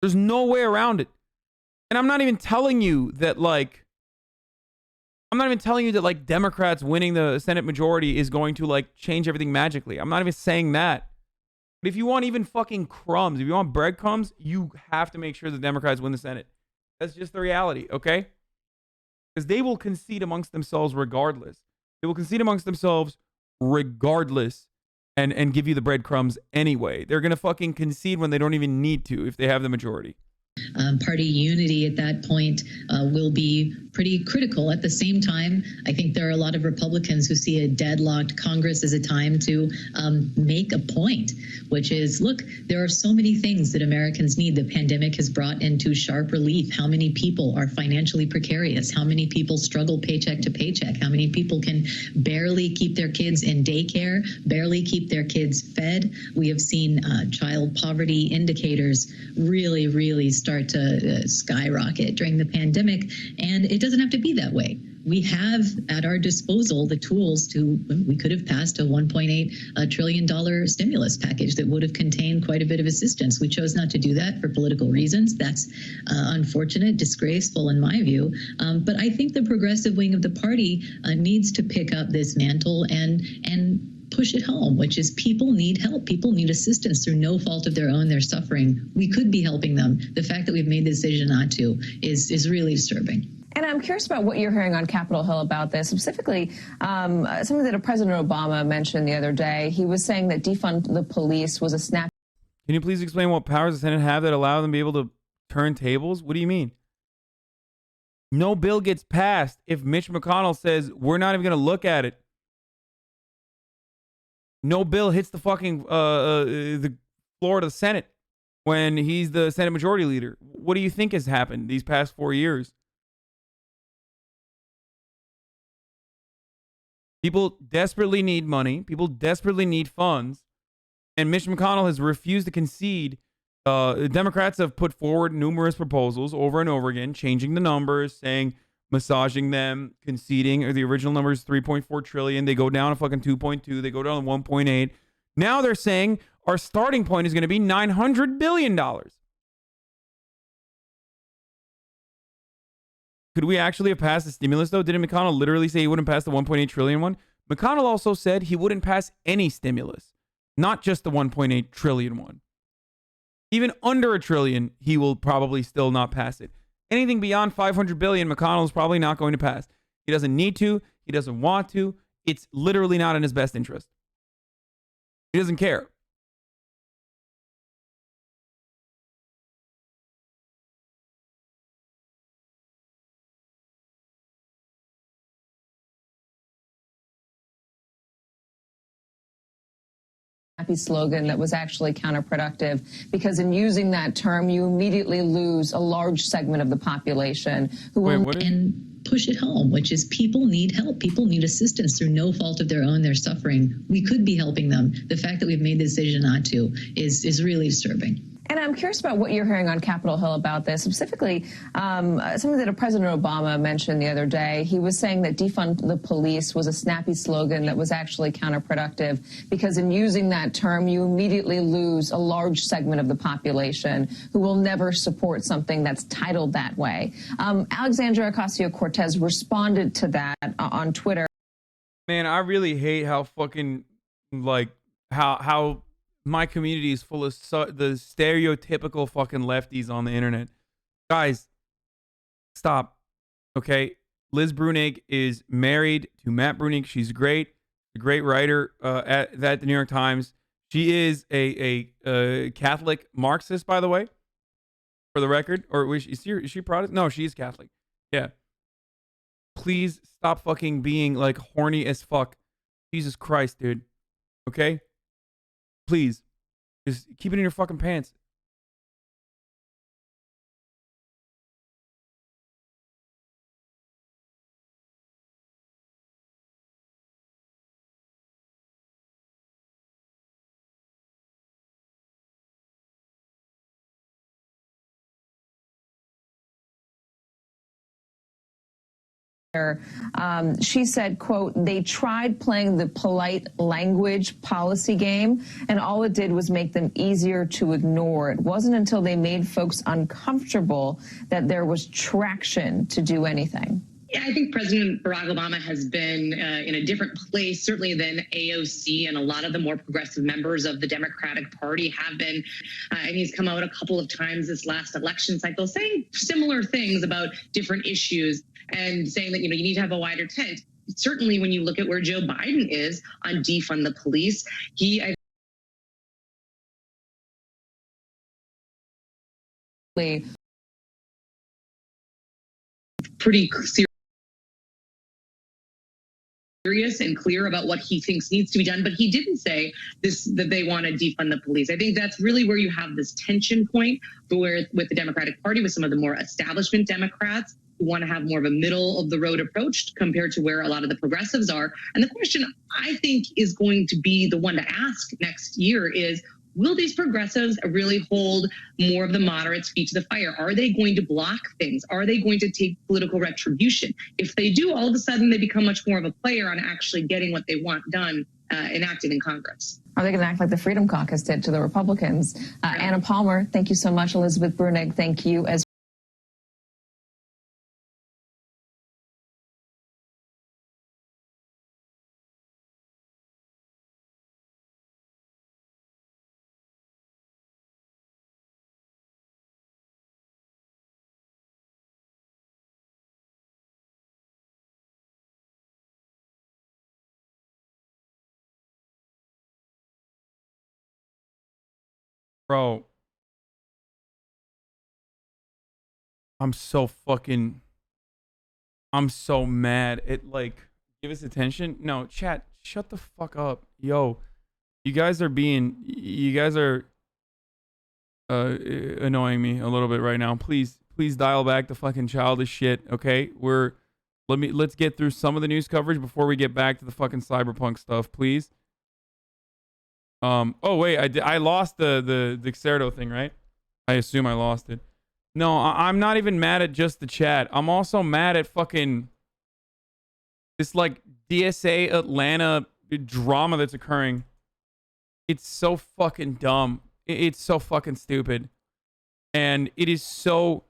There's no way around it. And I'm not even telling you that like Democrats winning the Senate majority is going to like change everything magically. I'm not even saying that. But if you want even fucking crumbs, if you want breadcrumbs, you have to make sure the Democrats win the Senate. That's just the reality, okay? Because they will concede amongst themselves regardless. They will concede amongst themselves regardless and give you the breadcrumbs anyway. They're going to fucking concede when they don't even need to if they have the majority. Party unity at that point will be pretty critical. At the same time, I think there are a lot of Republicans who see a deadlocked Congress as a time to make a point, which is, look, there are so many things that Americans need. The pandemic has brought into sharp relief how many people are financially precarious, how many people struggle paycheck to paycheck, how many people can barely keep their kids in daycare, barely keep their kids fed. We have seen child poverty indicators really, really start to skyrocket during the pandemic, and it doesn't have to be that way. We have at our disposal the tools we could have passed a $1.8 trillion stimulus package that would have contained quite a bit of assistance. We chose not to do that for political reasons. That's unfortunate, disgraceful in my view. But I think the progressive wing of the party needs to pick up this mantle and push it home, which is people need help. People need assistance through no fault of their own. They're suffering. We could be helping them. The fact that we've made the decision not to is really disturbing. And I'm curious about what you're hearing on Capitol Hill about this, specifically something that President Obama mentioned the other day. He was saying that defund the police was a snap. Can you please explain what powers the Senate have that allow them to be able to turn tables? What do you mean? No bill gets passed if Mitch McConnell says we're not even going to look at it. No bill hits the fucking the floor of the Senate when he's the Senate Majority Leader. What do you think has happened these past 4 years? People desperately need money. People desperately need funds. And Mitch McConnell has refused to concede. Democrats have put forward numerous proposals over and over again, changing the numbers, massaging them, conceding, or the original number is 3.4 trillion. They go down to fucking 2.2. They go down to 1.8. Now they're saying our starting point is going to be $900 billion. Could we actually have passed the stimulus, though? Didn't McConnell literally say he wouldn't pass the 1.8 trillion one? McConnell also said he wouldn't pass any stimulus, not just the 1.8 trillion one. Even under a trillion, he will probably still not pass it. Anything beyond 500 billion, McConnell is probably not going to pass. He doesn't need to. He doesn't want to. It's literally not in his best interest. He doesn't care. Happy slogan that was actually counterproductive, because in using that term, you immediately lose a large segment of the population who will push it home, which is people need help. People need assistance through no fault of their own. They're suffering. We could be helping them. The fact that we've made the decision not to is really disturbing. And I'm curious about what you're hearing on Capitol Hill about this, specifically something that President Obama mentioned the other day. He was saying that defund the police was a snappy slogan that was actually counterproductive, because in using that term, you immediately lose a large segment of the population who will never support something that's titled that way. Alexandria Ocasio-Cortez responded to that on Twitter. Man, I really hate how fucking, how my community is full of the stereotypical fucking lefties on the internet. Guys, stop. Okay? Liz Brunig is married to Matt Brunig. She's great. A great writer at the New York Times. She is a Catholic Marxist, by the way, for the record. Or is she Protestant? No, she is Catholic. Yeah. Please stop fucking being like horny as fuck. Jesus Christ, dude. Okay? Please, just keep it in your fucking pants. She said, quote, they tried playing the polite language policy game, and all it did was make them easier to ignore. It wasn't until they made folks uncomfortable that there was traction to do anything. Yeah, I think President Barack Obama has been in a different place, certainly than AOC and a lot of the more progressive members of the Democratic Party have been. And he's come out a couple of times this last election cycle saying similar things about different issues and saying that, you need to have a wider tent. Certainly when you look at where Joe Biden is on defund the police, pretty serious and clear about what he thinks needs to be done, but he didn't say that they want to defund the police. I think that's really where you have this tension point with the Democratic Party, with some of the more establishment Democrats who want to have more of a middle of the road approach compared to where a lot of the progressives are. And the question I think is going to be the one to ask next year is, will these progressives really hold more of the moderates' feet to the fire? Are they going to block things? Are they going to take political retribution? If they do, all of a sudden they become much more of a player on actually getting what they want done, enacted in Congress. Are they going to act like the Freedom Caucus did to the Republicans? Anna Palmer, thank you so much. Elizabeth Brunig, thank you as Bro, I'm so mad. Give us attention. No, chat, shut the fuck up. Yo, you guys are annoying me a little bit right now. Please dial back the fucking childish shit, okay? Let's get through some of the news coverage before we get back to the fucking Cyberpunk stuff, please. Oh wait, I lost the Xerdo thing, right? I assume I lost it. No, I'm not even mad at just the chat. I'm also mad at fucking this DSA Atlanta drama that's occurring. It's so fucking dumb. It's so fucking stupid. And it is so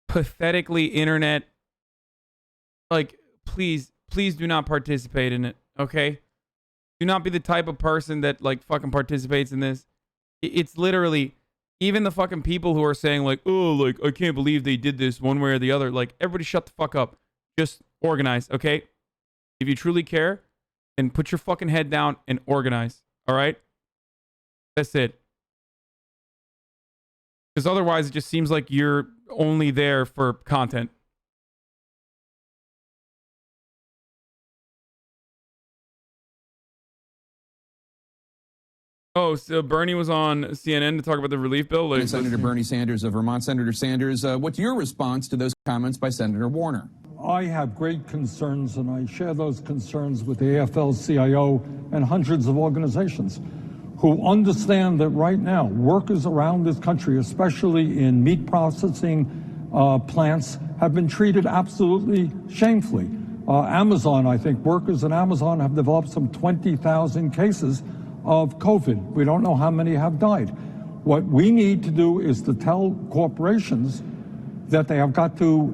pathetically internet. Please do not participate in it, okay? Do not be the type of person that fucking participates in this. It's literally, even the fucking people who are saying I can't believe they did this one way or the other. Everybody shut the fuck up. Just organize, okay? If you truly care, then put your fucking head down and organize, all right? That's it. Because otherwise it just seems like you're only there for content. Oh, so Bernie was on CNN to talk about the relief bill. Senator Bernie Sanders of Vermont. Senator Sanders, what's your response to those comments by Senator Warner? I have great concerns, and I share those concerns with the AFL-CIO and hundreds of organizations who understand that right now workers around this country, especially in meat processing plants, have been treated absolutely shamefully. Amazon, I think workers at Amazon have developed some 20,000 cases of COVID. We don't know how many have died. What we need to do is to tell corporations that they have got to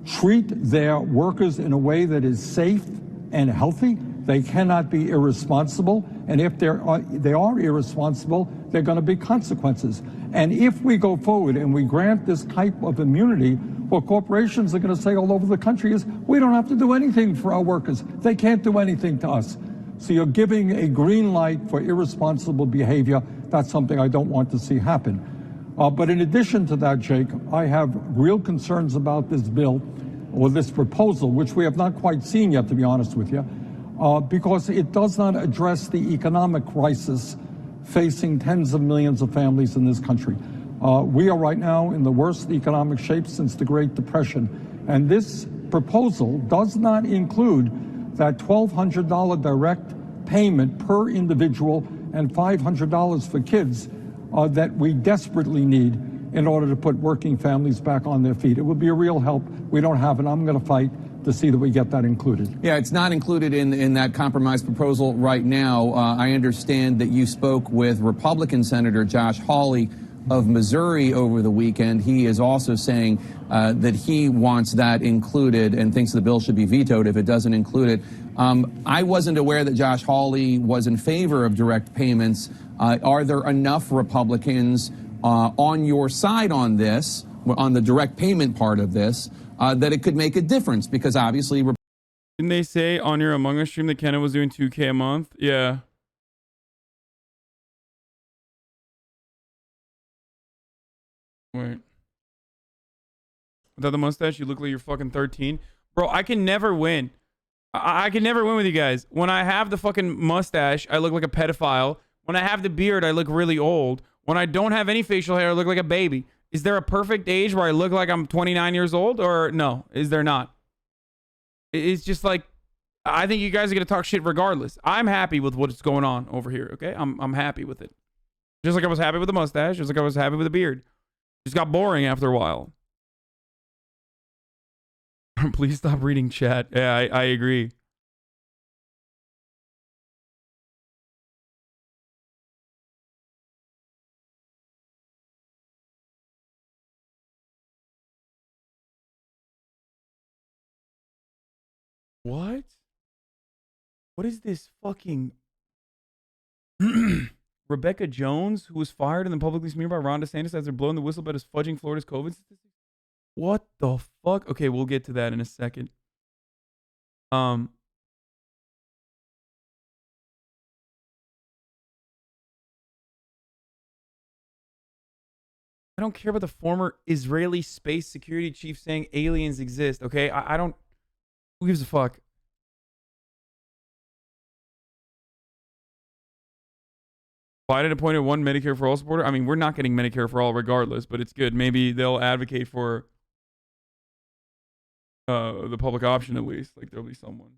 treat their workers in a way that is safe and healthy. They cannot be irresponsible. And if they are irresponsible, there are going to be consequences. And if we go forward and we grant this type of immunity, what corporations are going to say all over the country is, we don't have to do anything for our workers. They can't do anything to us. So you're giving a green light for irresponsible behavior. That's something I don't want to see happen. But in addition to that, Jake, I have real concerns about this bill or this proposal, which we have not quite seen yet, to be honest with you, because it does not address the economic crisis facing tens of millions of families in this country. We are right now in the worst economic shape since the Great Depression. And this proposal does not include that $1,200 direct payment per individual and $500 for kids that we desperately need in order to put working families back on their feet. It would be a real help. We don't have it. I'm going to fight to see that we get that included. Yeah, it's not included in that compromise proposal right now. I understand that you spoke with Republican Senator Josh Hawley of Missouri over the weekend. He is also saying that he wants that included and thinks the bill should be vetoed if it doesn't include it. I wasn't aware that Josh Hawley was in favor of direct payments. Are there enough Republicans on your side on this, on the direct payment part of this, that it could make a difference? Because obviously... Didn't they say on your Among Us stream that Kenna was doing $2K a month? Yeah. Wait. Without the mustache, you look like you're fucking 13. Bro, I can never win. I can never win with you guys. When I have the fucking mustache, I look like a pedophile. When I have the beard, I look really old. When I don't have any facial hair, I look like a baby. Is there a perfect age where I look like I'm 29 years old? Or no, is there not? It's just like, I think you guys are going to talk shit regardless. I'm happy with what's going on over here, okay? I'm happy with it. Just like I was happy with the mustache. Just like I was happy with the beard. Just got boring after a while. Please stop reading chat. Yeah, I agree. What? What is this fucking... Rebecca Jones, who was fired and then publicly smeared by Ron DeSantis as they're blowing the whistle about his fudging Florida's COVID statistics? What the fuck? Okay, we'll get to that in a second. I don't care about the former Israeli space security chief saying aliens exist, okay? I don't... Who gives a fuck? Biden appointed one Medicare for All supporter. I mean, we're not getting Medicare for All regardless, but it's good. Maybe they'll advocate for the public option at least. Like, there'll be someone.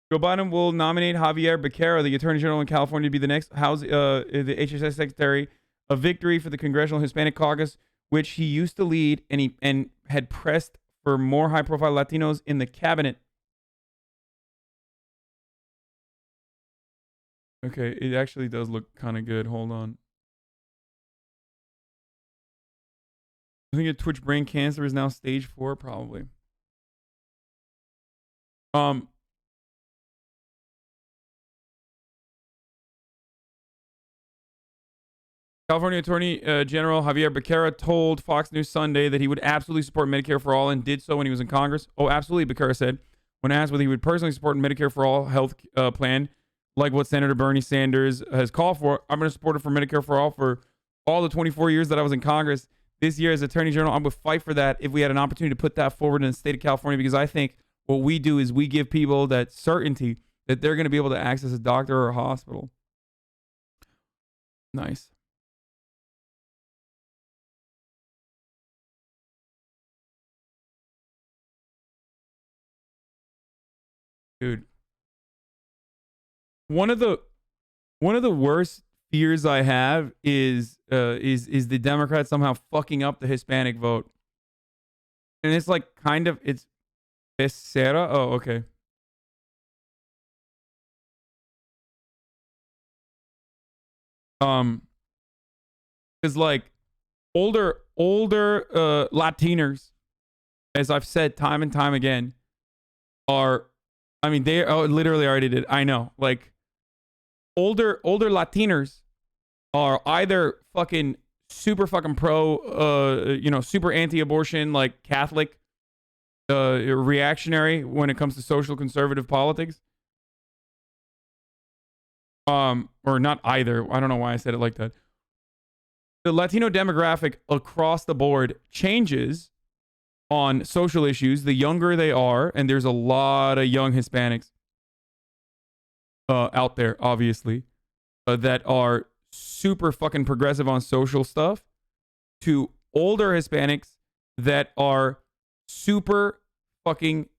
Joe Biden will nominate Javier Becerra, the Attorney General in California, to be the next the HHS Secretary. A victory for the Congressional Hispanic Caucus, which he used to lead, and had pressed for more high-profile Latinos in the cabinet. Okay, it actually does look kind of good. Hold on. I think Twitch brain cancer is now stage 4, probably. California Attorney General Javier Becerra told Fox News Sunday that he would absolutely support Medicare for All and did so when he was in Congress. Oh, absolutely, Becerra said. When asked whether he would personally support Medicare for All health plan, like what Senator Bernie Sanders has called for, I'm going to support it for Medicare for All for all the 24 years that I was in Congress. This year as Attorney General, I'm going to fight for that if we had an opportunity to put that forward in the state of California, because I think what we do is we give people that certainty that they're going to be able to access a doctor or a hospital. Nice. Dude. One of the worst fears I have is the Democrats somehow fucking up the Hispanic vote. And it's like kind of it's Becerra. Oh, okay. Because like older Latinos, as I've said time and time again, are, I mean, they literally already did. I know, like older Latinos are either fucking super fucking pro, super anti-abortion, like Catholic, reactionary when it comes to social conservative politics. Or not either. I don't know why I said it like that. The Latino demographic across the board changes on social issues the younger they are, and there's a lot of young Hispanics out there, obviously, that are super fucking progressive on social stuff, to older Hispanics that are super fucking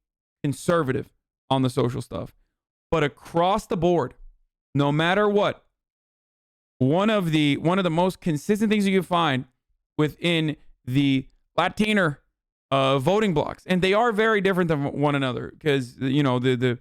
conservative on the social stuff. But across the board, no matter what, one of the most consistent things you can find within the Latiner voting blocks, and they are very different than one another because the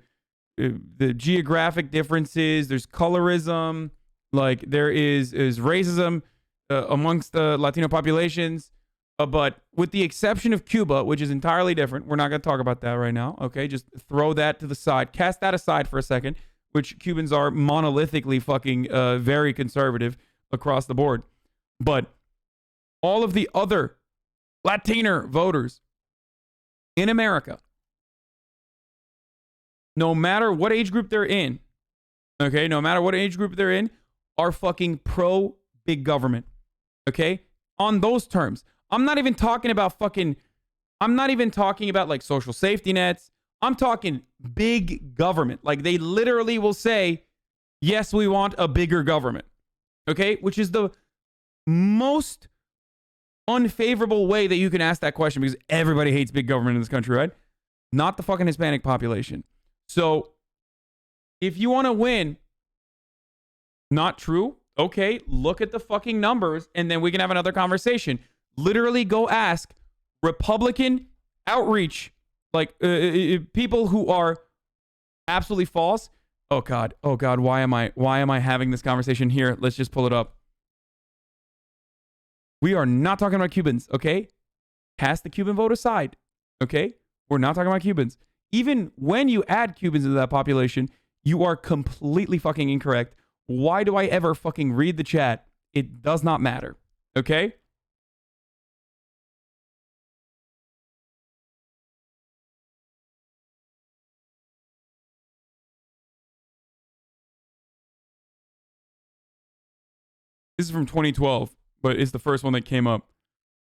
geographic differences. There's colorism, like there is racism amongst the Latino populations. But with the exception of Cuba, which is entirely different, we're not going to talk about that right now. Okay, just throw that to the side, cast that aside for a second. Which Cubans are monolithically fucking very conservative across the board, but all of the other Latiner voters in America, no matter what age group they're in, okay, no matter what age group they're in, are fucking pro big government, okay? On those terms. I'm not even talking about like social safety nets. I'm talking big government. Like they literally will say, yes, we want a bigger government, okay? Which is the most unfavorable way that you can ask that question because everybody hates big government in this country, right? Not the fucking Hispanic population. So if you want to win, not true. Okay, look at the fucking numbers and then we can have another conversation. Literally go ask Republican outreach, like people who are absolutely false. Oh God, why am I having this conversation here? Let's just pull it up. We are not talking about Cubans, okay? Cast the Cuban vote aside, okay? We're not talking about Cubans. Even when you add Cubans into that population, you are completely fucking incorrect. Why do I ever fucking read the chat? It does not matter, okay? This is from 2012, but it's the first one that came up.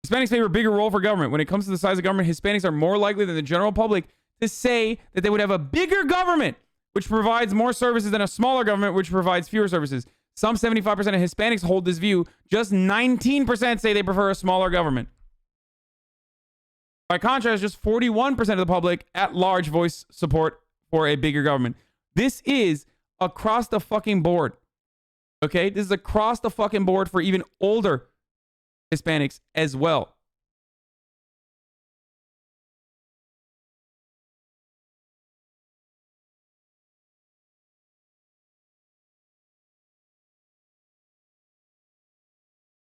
Hispanics favor a bigger role for government. When it comes to the size of government, Hispanics are more likely than the general public to say that they would have a bigger government, which provides more services than a smaller government, which provides fewer services. Some 75% of Hispanics hold this view. Just 19% say they prefer a smaller government. By contrast, just 41% of the public at large voice support for a bigger government. This is across the fucking board. Okay? This is across the fucking board for even older Hispanics as well.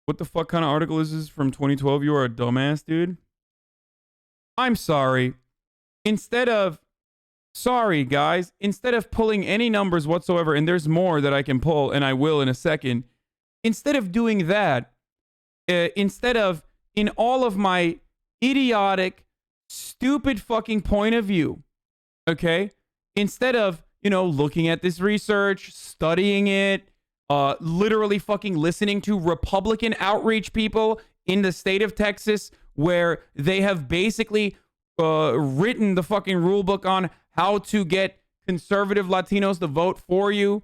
What the fuck kind of article is this from 2012? You are a dumbass, dude. I'm sorry. Sorry, guys. Instead of pulling any numbers whatsoever, and there's more that I can pull, and I will in a second. Instead of doing that, instead of, in all of my idiotic, stupid fucking point of view, okay? Instead of, looking at this research, studying it, literally fucking listening to Republican outreach people in the state of Texas where they have basically written the fucking rule book on how to get conservative Latinos to vote for you,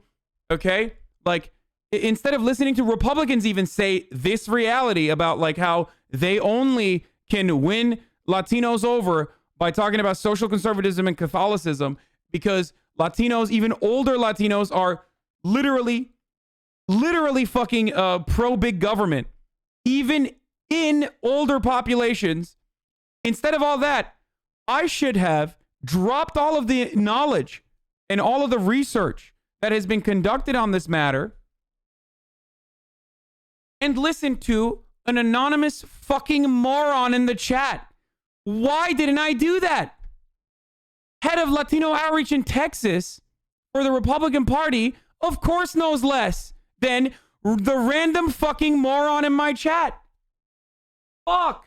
okay? Like, instead of listening to Republicans even say this reality about like how they only can win Latinos over by talking about social conservatism and Catholicism because Latinos, even older Latinos, are literally fucking pro big government, even in older populations. Instead of all that, I should have dropped all of the knowledge and all of the research that has been conducted on this matter and listened to an anonymous fucking moron in the chat. Why didn't I do that? Head of Latino outreach in Texas for the Republican Party, of course, knows less than the random fucking moron in my chat. Fuck.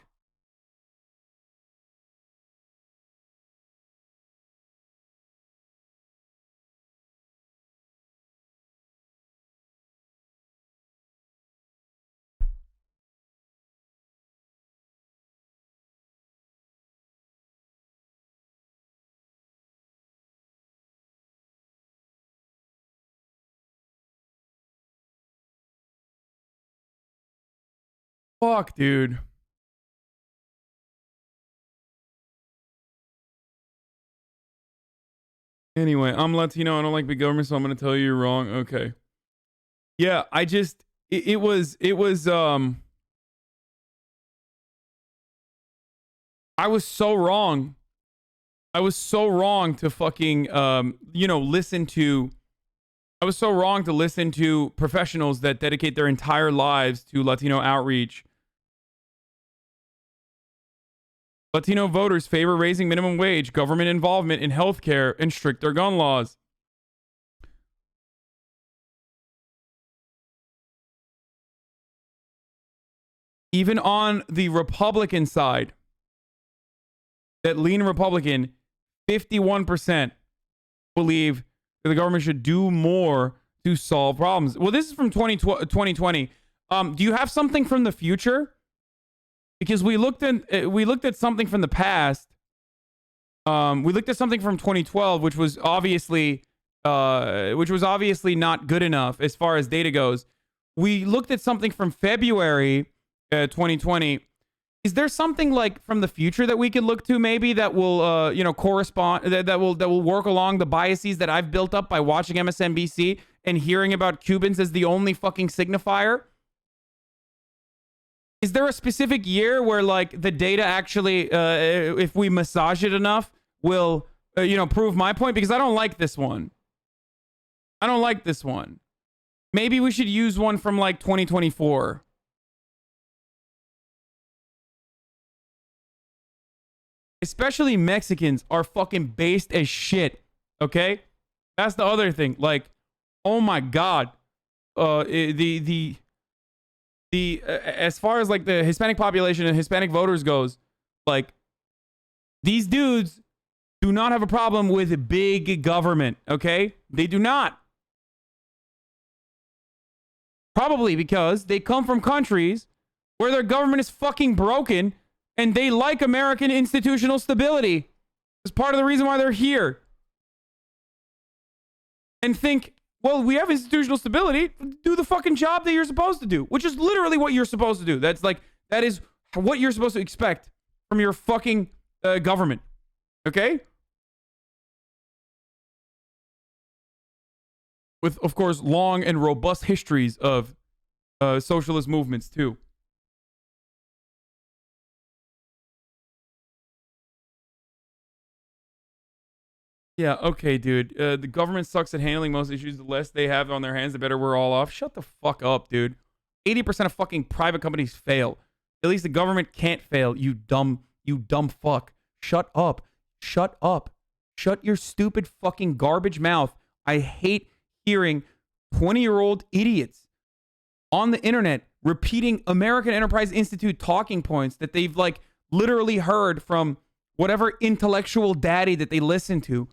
Fuck, dude. Anyway, I'm Latino. I don't like big government, so I'm going to tell you you're wrong. Okay. Yeah, it was I was so wrong. I was so wrong to fucking, listen to. I was so wrong to listen to professionals that dedicate their entire lives to Latino outreach. Latino voters favor raising minimum wage, government involvement in healthcare, and stricter gun laws. Even on the Republican side, that lean Republican, 51% believe that the government should do more to solve problems. Well, this is from 2020. Do you have something from the future? Because we looked at something from the past. We looked at something from 2012, which was obviously not good enough as far as data goes. We looked at something from February 2020. Is there something like from the future that we could look to maybe that will correspond that will work along the biases that I've built up by watching MSNBC and hearing about Cubans as the only fucking signifier? Is there a specific year where like the data actually if we massage it enough will prove my point? Because I don't like this one. I don't like this one. Maybe we should use one from like 2024. Especially Mexicans are fucking based as shit. Okay, that's the other thing. Like, oh my god, the as far as like the Hispanic population and Hispanic voters goes, like these dudes do not have a problem with big government. Okay, they do not. Probably because they come from countries where their government is fucking broken. And they like American institutional stability. It's part of the reason why they're here. And think, well, we have institutional stability. Do the fucking job that you're supposed to do, which is literally what you're supposed to do. That is what you're supposed to expect from your fucking government. Okay? With, of course, long and robust histories of socialist movements, too. Yeah, okay, dude. The government sucks at handling most issues. The less they have on their hands, the better we're all off. Shut the fuck up, dude. 80% of fucking private companies fail. At least the government can't fail, you dumb fuck. Shut up. Shut up. Shut your stupid fucking garbage mouth. I hate hearing 20-year-old idiots on the internet repeating American Enterprise Institute talking points that they've like literally heard from whatever intellectual daddy that they listen to.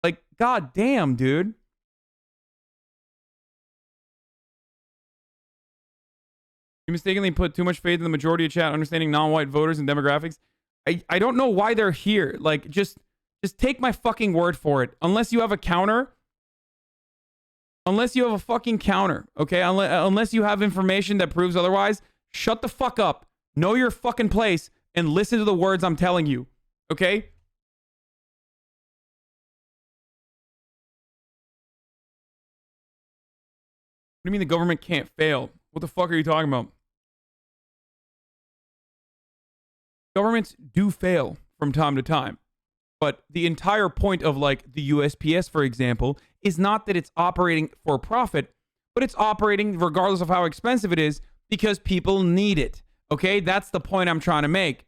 Like, god damn, dude. You mistakenly put too much faith in the majority of chat, understanding non-white voters and demographics. I don't know why they're here. Like, just take my fucking word for it. Unless you have a counter. Unless you have a fucking counter, okay? Unless you have information that proves otherwise, shut the fuck up. Know your fucking place and listen to the words I'm telling you, okay? What do you mean the government can't fail? What the fuck are you talking about? Governments do fail from time to time. But the entire point of like the USPS, for example, is not that it's operating for profit, but it's operating regardless of how expensive it is because people need it. Okay? That's the point I'm trying to make.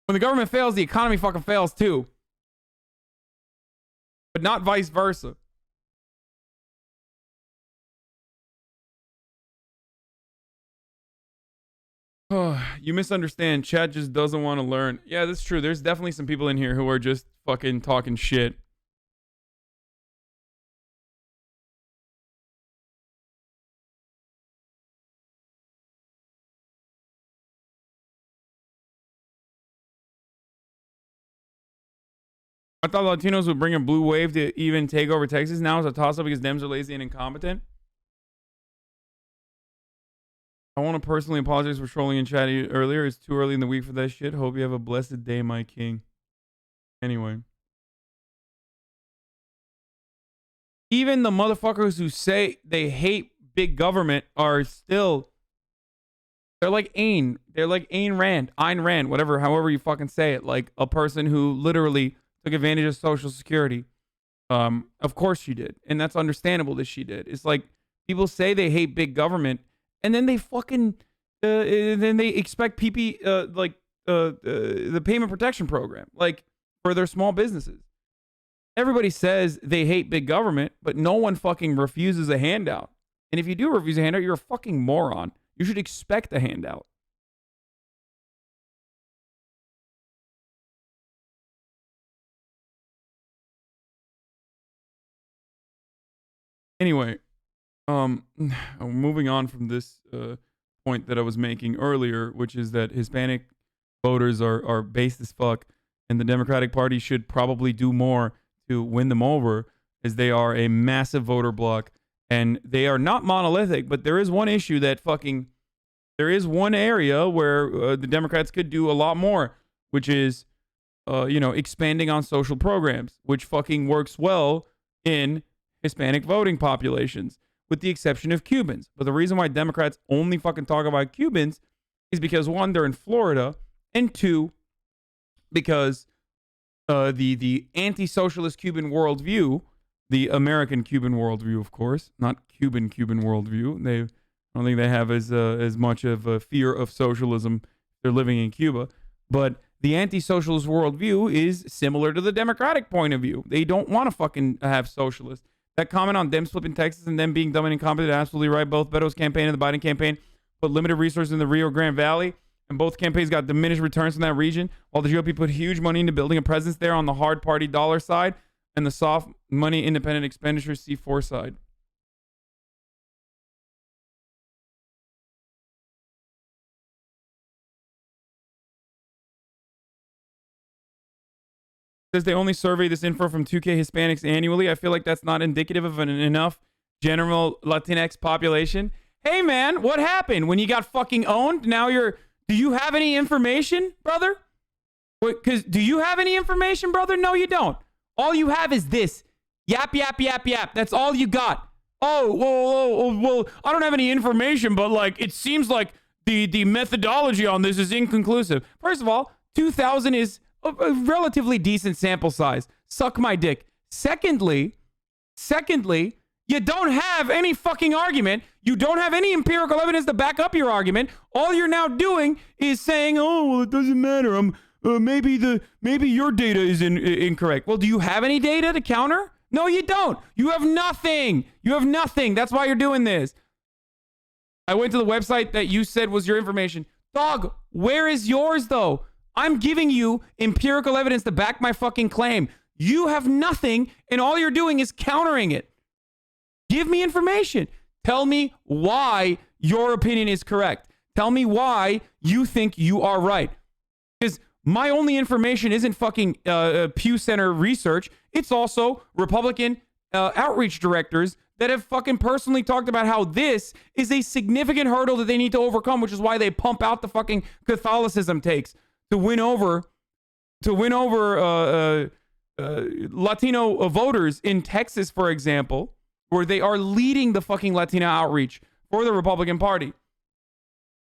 When the government fails, the economy fucking fails too. But not vice versa. You misunderstand. Chat just doesn't want to learn. Yeah, that's true. There's definitely some people in here who are just fucking talking shit. I thought Latinos would bring a blue wave to even take over Texas. Now it's a toss-up because Dems are lazy and incompetent. I want to personally apologize for trolling in chat earlier. It's too early in the week for that shit. Hope you have a blessed day, my king. Anyway. Even the motherfuckers who say they hate big government are still They're like Ayn Ayn Rand, whatever, however you fucking say it. Like a person who literally took advantage of Social Security. Of course she did. And that's understandable that she did. It's like people say they hate big government and then they fucking, then they expect the payment protection program, like for their small businesses. Everybody says they hate big government, but no one fucking refuses a handout. And if you do refuse a handout, you're a fucking moron. You should expect a handout. Anyway, moving on from this point that I was making earlier, which is that Hispanic voters are based as fuck, and the Democratic Party should probably do more to win them over, as they are a massive voter bloc, and they are not monolithic, but there is one issue that there is one area where the Democrats could do a lot more, which is, expanding on social programs, which fucking works well in Hispanic voting populations, with the exception of Cubans. But the reason why Democrats only fucking talk about Cubans is because, one, they're in Florida, and two, because the anti-socialist Cuban worldview, the American Cuban worldview, of course, not Cuban worldview. I don't think they have as much of a fear of socialism if they're living in Cuba, but the anti-socialist worldview is similar to the Democratic point of view. They don't want to fucking have socialists. That comment on them flipping Texas and them being dumb and incompetent, absolutely right. Both Beto's campaign and the Biden campaign put limited resources in the Rio Grande Valley, and both campaigns got diminished returns from that region, while the GOP put huge money into building a presence there on the hard party dollar side and the soft money independent expenditure C4 side. Says they only survey this info from 2K Hispanics annually. I feel like that's not indicative of enough general Latinx population. Hey, man, what happened when you got fucking owned? Now do you have any information, brother? Because do you have any information, brother? No, you don't. All you have is this. Yap, yap, yap, yap. That's all you got. Oh, well, I don't have any information, but like, it seems like the methodology on this is inconclusive. First of all, 2,000 is a relatively decent sample size. Suck my dick. Secondly, you don't have any fucking argument. You don't have any empirical evidence to back up your argument. All you're now doing is saying, "Oh, well, it doesn't matter. Maybe your data is incorrect." Well, do you have any data to counter? No, you don't. You have nothing. That's why you're doing this. I went to the website that you said was your information. Dog, where is yours though? I'm giving you empirical evidence to back my fucking claim. You have nothing, and all you're doing is countering it. Give me information. Tell me why your opinion is correct. Tell me why you think you are right. Because my only information isn't fucking Pew Center research. It's also Republican outreach directors that have fucking personally talked about how this is a significant hurdle that they need to overcome, which is why they pump out the fucking Catholicism takes to win over Latino voters in Texas, for example, where they are leading the fucking Latino outreach for the Republican Party.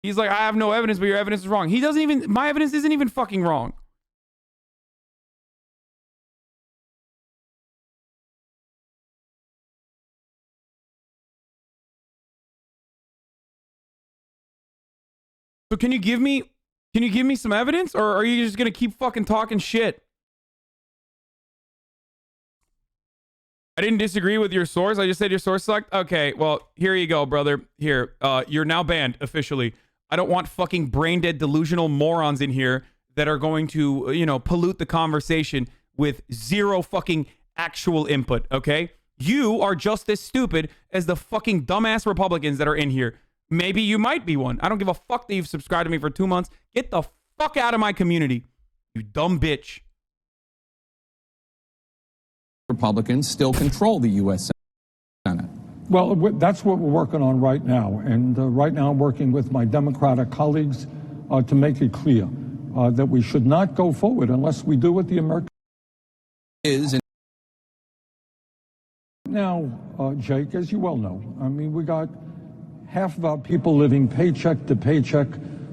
He's like, I have no evidence, but your evidence is wrong. My evidence isn't even fucking wrong. So can you give me some evidence, or are you just going to keep fucking talking shit? I didn't disagree with your source. I just said your source sucked. Okay, well, here you go, brother. Here, you're now banned officially. I don't want fucking brain dead delusional morons in here that are going to, pollute the conversation with zero fucking actual input, okay? You are just as stupid as the fucking dumbass Republicans that are in here. Maybe you might be one. I don't give a fuck that you've subscribed to me for 2 months. Get the fuck out of my community, you dumb bitch. Republicans still control the U.S. Senate. Well, that's what we're working on right now. And right now I'm working with my Democratic colleagues to make it clear that we should not go forward unless we do what the American is. Now, Jake, as you well know, I mean, we got half of our people living paycheck to paycheck.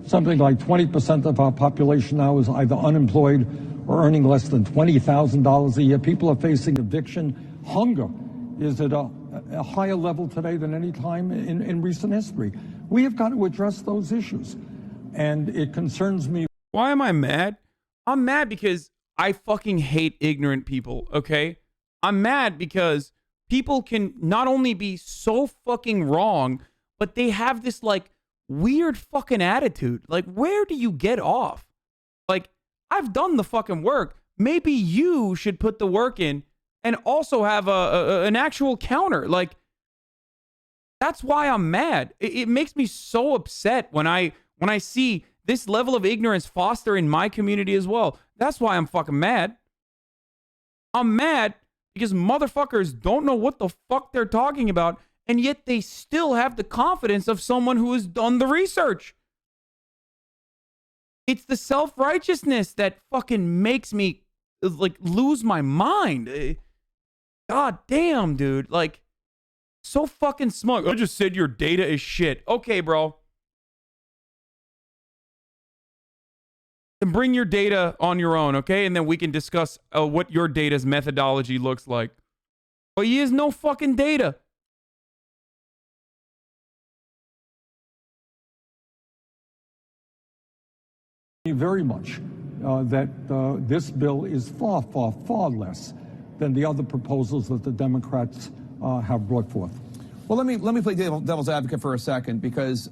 Something like 20% of our population now is either unemployed or earning less than $20,000 a year. People are facing eviction. Hunger is at a higher level today than any time in recent history. We have got to address those issues. And it concerns me. Why am I mad? I'm mad because I fucking hate ignorant people, okay? I'm mad because people can not only be so fucking wrong, but they have this, like, weird fucking attitude. Like, where do you get off? Like, I've done the fucking work. Maybe you should put the work in and also have an actual counter. Like, that's why I'm mad. It makes me so upset when I see this level of ignorance foster in my community as well. That's why I'm fucking mad. I'm mad because motherfuckers don't know what the fuck they're talking about, and yet they still have the confidence of someone who has done the research. It's the self-righteousness that fucking makes me, like, lose my mind. God damn, dude. Like, so fucking smug. I just said your data is shit. Okay, bro. Then bring your data on your own, okay? And then we can discuss what your data's methodology looks like. But he has no fucking data. Very much that this bill is far, far, far less than the other proposals that the Democrats have brought forth. Well, let me play devil's advocate for a second, because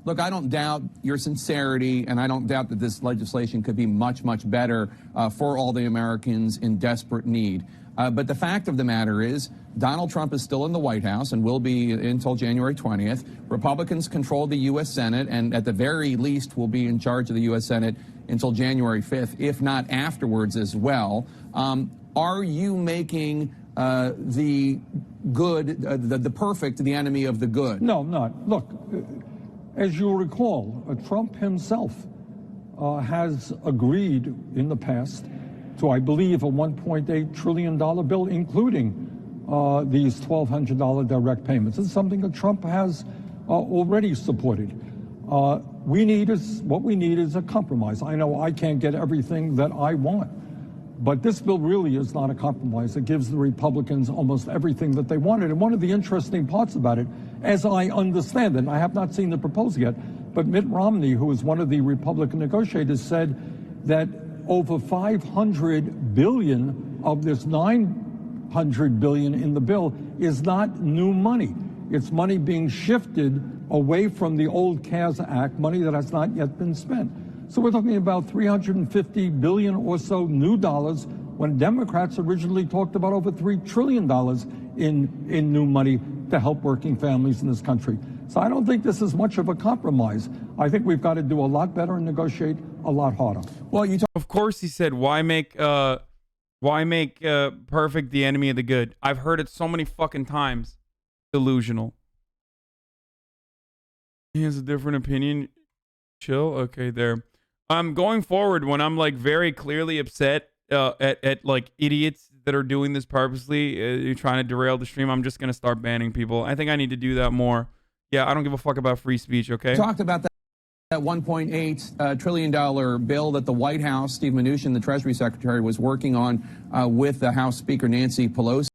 look, I don't doubt your sincerity, and I don't doubt that this legislation could be much, much better for all the Americans in desperate need. But the fact of the matter is, Donald Trump is still in the White House and will be until January 20th. Republicans control the U.S. Senate, and at the very least will be in charge of the U.S. Senate until January 5th, if not afterwards as well. Are you making the good, the perfect, the enemy of the good? No, I'm not. Look, as you'll recall, Trump himself has agreed in the past to, I believe, a $1.8 trillion bill, including these $1,200 direct payments. It's something that Trump has already supported. What we need is a compromise. I know I can't get everything that I want, but this bill really is not a compromise. It gives the Republicans almost everything that they wanted. And one of the interesting parts about it, as I understand it, and I have not seen the proposal yet, but Mitt Romney, who is one of the Republican negotiators, said that over $500 billion of this $900 billion in the bill is not new money. It's money being shifted away from the old CARES Act, money that has not yet been spent. So we're talking about $350 billion or so new dollars, when Democrats originally talked about over $3 trillion in new money to help working families in this country. So I don't think this is much of a compromise. I think we've got to do a lot better and negotiate a lot harder. Well, of course he said, why make perfect the enemy of the good? I've heard it so many fucking times. Delusional. He has a different opinion. Chill. Okay, there. Going forward, when I'm like very clearly upset at like idiots that are doing this purposely, trying to derail the stream, I'm just gonna start banning people. I think I need to do that more. Yeah, I don't give a fuck about free speech. Okay. Talked about that $1.8 trillion bill that the White House, Steve Mnuchin, the Treasury Secretary, was working on with the House Speaker Nancy Pelosi.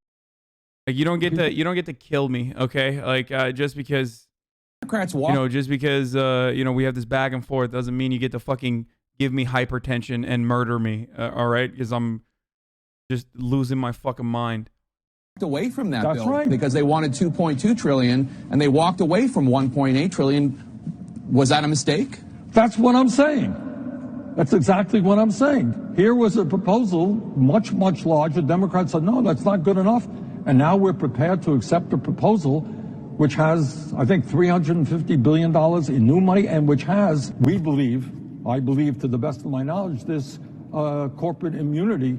Like, you don't get to kill me, okay? Like, just because Democrats just because we have this back and forth doesn't mean you get to fucking give me hypertension and murder me. All right, because I'm just losing my fucking mind. Away from that That's bill, right. Because they wanted 2.2 trillion and they walked away from 1.8 trillion. Was that a mistake? That's what I'm saying. That's exactly what I'm saying. Here was a proposal much, much larger. Democrats said, no, that's not good enough. And now we're prepared to accept a proposal which has, I think, $350 billion in new money, and which has, I believe to the best of my knowledge, this corporate immunity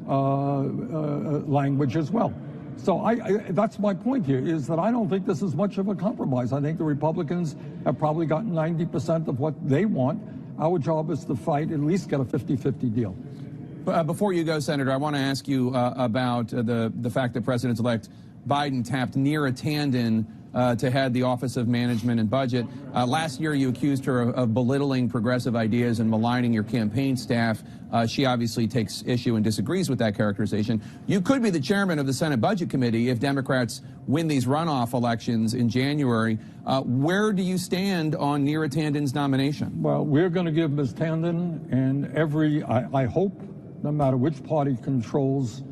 language as well. So that's my point here, is that I don't think this is much of a compromise. I think the Republicans have probably gotten 90% of what they want. Our job is to fight, at least get a 50-50 deal. Before you go, Senator, I want to ask you about the fact that President-elect Biden tapped Neera Tanden to head the Office of Management and Budget. Last year, you accused her of belittling progressive ideas and maligning your campaign staff. She obviously takes issue and disagrees with that characterization. You could be the chairman of the Senate Budget Committee if Democrats win these runoff elections in January. Where do you stand on Neera Tanden's nomination? Well, we're going to give Ms. Tanden and I hope, no matter which party controls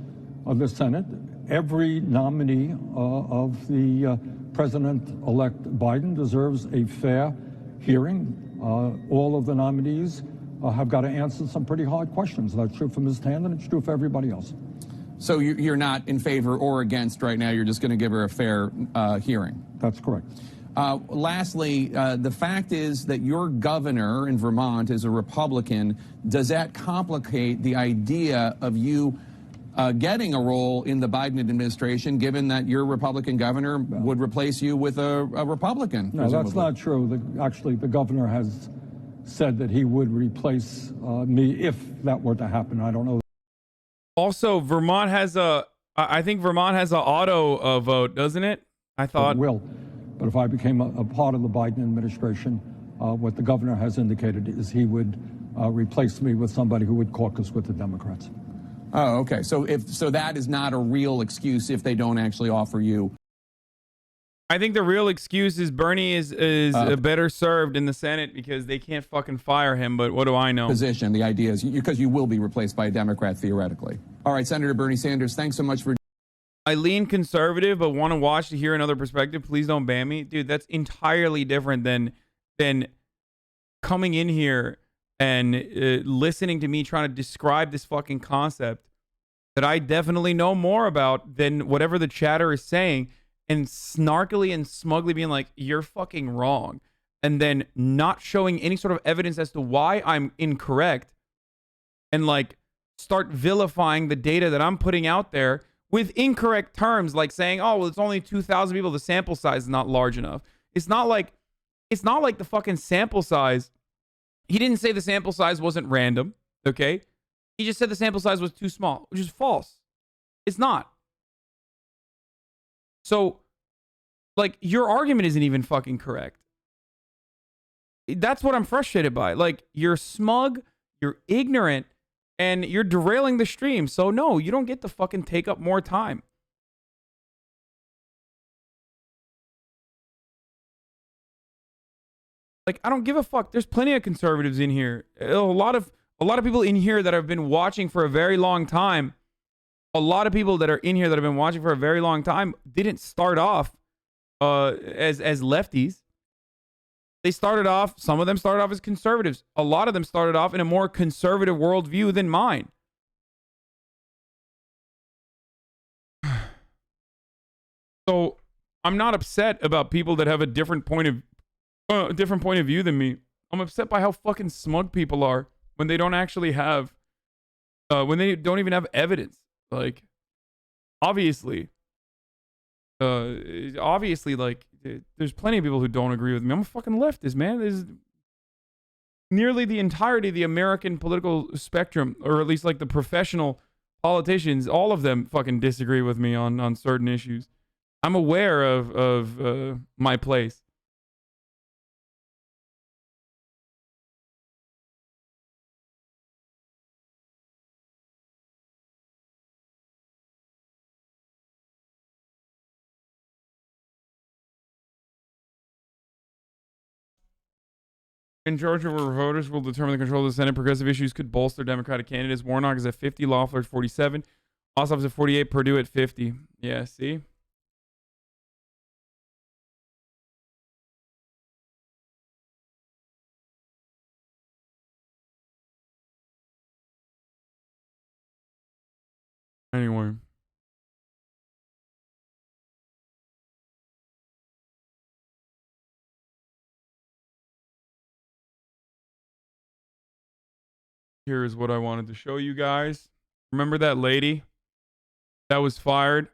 the Senate, every nominee of the President-elect Biden deserves a fair hearing. All of the nominees have got to answer some pretty hard questions. That's true for Ms. Tanden, it's true for everybody else. So you're not in favor or against right now, you're just going to give her a fair hearing? That's correct. Lastly, the fact is that your governor in Vermont is a Republican. Does that complicate the idea of you getting a role in the Biden administration, given that your Republican governor would replace you with a Republican? No, that's not true. Actually, the governor has said that he would replace me if that were to happen. I don't know. Also, Vermont has I think Vermont has an auto vote, doesn't it? I thought. It will. But if I became a part of the Biden administration, what the governor has indicated is he would replace me with somebody who would caucus with the Democrats. Oh, okay. So that is not a real excuse if they don't actually offer you. I think the real excuse is Bernie is better served in the Senate because they can't fucking fire him. But what do I know? Position. The idea is because you will be replaced by a Democrat theoretically. All right, Senator Bernie Sanders, thanks so much for. I lean conservative, but want to watch to hear another perspective. Please don't ban me, dude. That's entirely different than coming in here and listening to me trying to describe this fucking concept that I definitely know more about than whatever the chatter is saying, and snarkily and smugly being like, you're fucking wrong, and then not showing any sort of evidence as to why I'm incorrect, and like start vilifying the data that I'm putting out there with incorrect terms, like saying, oh, well, it's only 2,000 people, the sample size is not large enough. It's not like the fucking sample size. He didn't say the sample size wasn't random, okay? He just said the sample size was too small, which is false. It's not. So, like, your argument isn't even fucking correct. That's what I'm frustrated by. Like, you're smug, you're ignorant, and you're derailing the stream. So, no, you don't get to fucking take up more time. Like, I don't give a fuck. There's plenty of conservatives in here. A lot of people in here that have been watching for a very long time. A lot of people that are in here that have been watching for a very long time didn't start off as lefties. They started off, some of them started off as conservatives. A lot of them started off in a more conservative worldview than mine. So I'm not upset about people that have a different point of view than me. I'm upset by how fucking smug people are when they don't actually have, when they don't even have evidence. Like, obviously, like, there's plenty of people who don't agree with me. I'm a fucking leftist, man. There's nearly the entirety of the American political spectrum, or at least like the professional politicians, all of them fucking disagree with me on certain issues. I'm aware of my place. In Georgia, where voters will determine the control of the Senate, progressive issues could bolster Democratic candidates. Warnock is at 50, Loeffler at 47, Ossoff's at 48, Perdue at 50. Yeah, see? Anyway. Here is what I wanted to show you guys. Remember that lady that was fired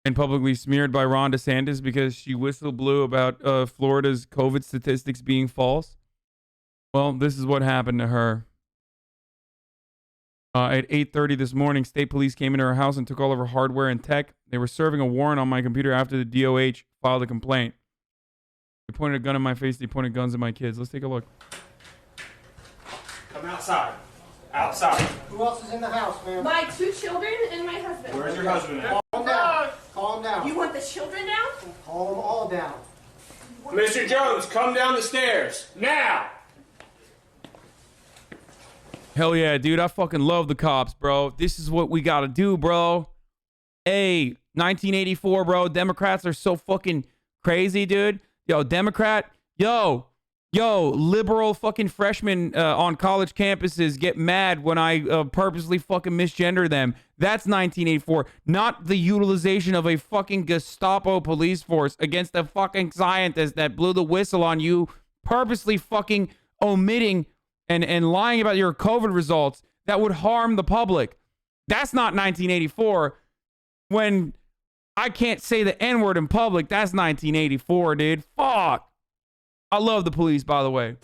and publicly smeared by Ron DeSantis because she whistle blew about Florida's COVID statistics being false? Well, this is what happened to her. At 8:30 this morning, state police came into her house and took all of her hardware and tech. They were serving a warrant on my computer after the DOH filed a complaint. They pointed a gun in my face. They pointed guns at my kids. Let's take a look. Come outside. Outside. Who else is in the house, ma'am? My 2 children and my husband. Where's your husband at? Calm down. Calm down. You want the children now? Calm them all down. Mr. Jones, come down the stairs. Now! Hell yeah, dude. I fucking love the cops, bro. This is what we gotta do, bro. Hey, 1984, bro. Democrats are so fucking crazy, dude. Yo, Democrat. Yo, liberal fucking freshmen on college campuses get mad when I purposely fucking misgender them. That's 1984. Not the utilization of a fucking Gestapo police force against a fucking scientist that blew the whistle on you, purposely fucking omitting and lying about your COVID results that would harm the public. That's not 1984. When I can't say the N-word in public, that's 1984, dude. Fuck. I love the police, by the way.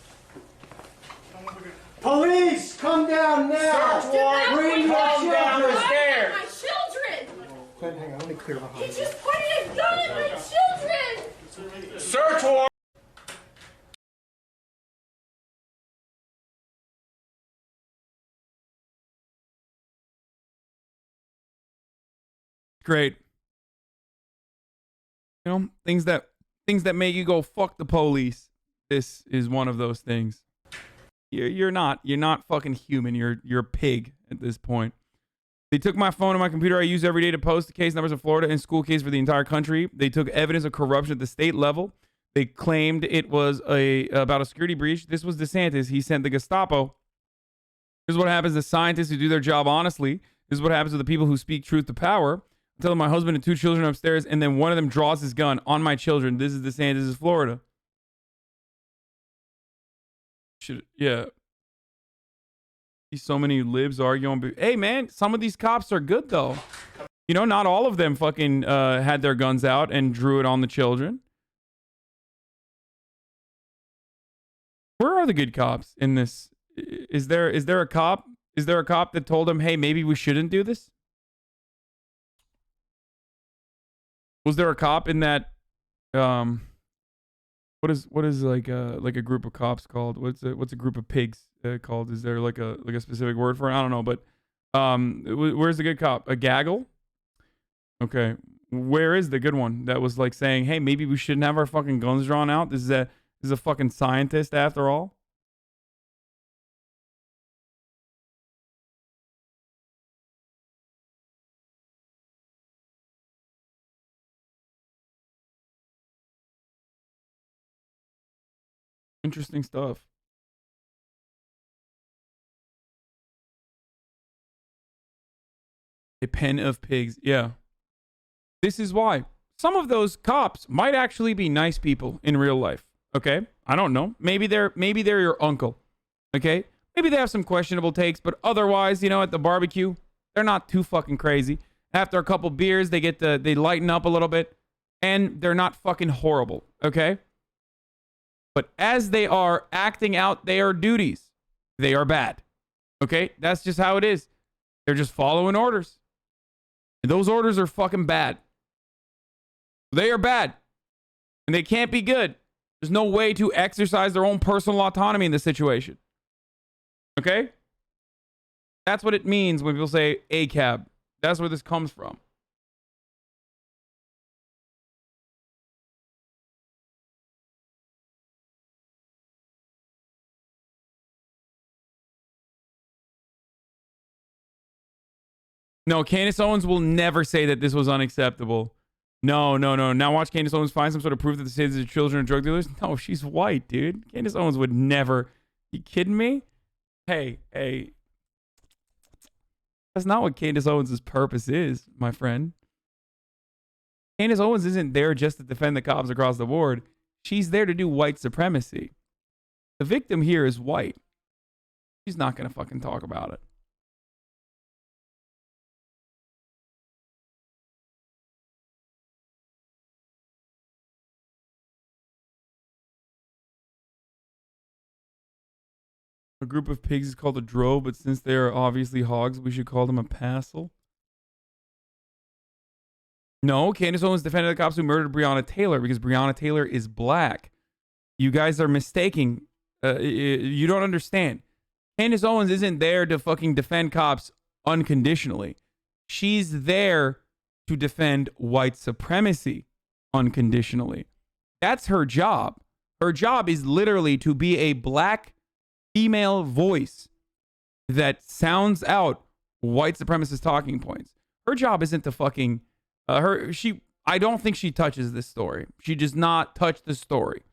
Police, come down now. Search warrant. Bring your Down the children. stairs. My children! Hang on, let me clear behind He you. just pointed a gun at my children! Search warrant. Great. You know, things that make you go fuck the police. This is one of those things. You're not fucking human. You're a pig at this point. They took my phone and my computer I use every day to post the case numbers in Florida and school case for the entire country. They took evidence of corruption at the state level. They claimed it was about a security breach. This was DeSantis. He sent the Gestapo. This is what happens to scientists who do their job honestly. This is what happens to the people who speak truth to power. I'm telling my husband and 2 children upstairs, and then one of them draws his gun on my children. This is DeSantis. This is Florida. Yeah. See so many libs arguing. Hey, man, some of these cops are good, though. You know, not all of them fucking had their guns out and drew it on the children. Where are the good cops in this? Is there a cop? Is there a cop that told him, hey, maybe we shouldn't do this? Was there a cop in that? What is like a group of cops called? What's a group of pigs called? Is there like a specific word for it? I don't know, but where's the good cop? A gaggle? Okay, where is the good one that was like saying, hey, maybe we shouldn't have our fucking guns drawn out? This is a fucking scientist after all. Interesting stuff. A pen of pigs. Yeah. This is why. Some of those cops might actually be nice people in real life. Okay? I don't know. Maybe they're your uncle. Okay? Maybe they have some questionable takes, but otherwise, you know, at the barbecue, they're not too fucking crazy. After a couple beers, they lighten up a little bit, and they're not fucking horrible. Okay? But as they are acting out their duties, they are bad. Okay? That's just how it is. They're just following orders. And those orders are fucking bad. They are bad. And they can't be good. There's no way to exercise their own personal autonomy in this situation. Okay? That's what it means when people say ACAB. That's where this comes from. No, Candace Owens will never say that this was unacceptable. No. Now watch Candace Owens find some sort of proof that the states are children of drug dealers. No, she's white, dude. Candace Owens would never. You kidding me? Hey. That's not what Candace Owens' purpose is, my friend. Candace Owens isn't there just to defend the cops across the board. She's there to do white supremacy. The victim here is white. She's not going to fucking talk about it. A group of pigs is called a drove, but since they are obviously hogs, we should call them a passel. No, Candace Owens defended the cops who murdered Breonna Taylor because Breonna Taylor is black. You guys are mistaking. You don't understand. Candace Owens isn't there to fucking defend cops unconditionally. She's there to defend white supremacy unconditionally. That's her job. Her job is literally to be a black female voice that sounds out white supremacist talking points. Her job isn't to fucking I don't think she touches this story. She does not touch the story.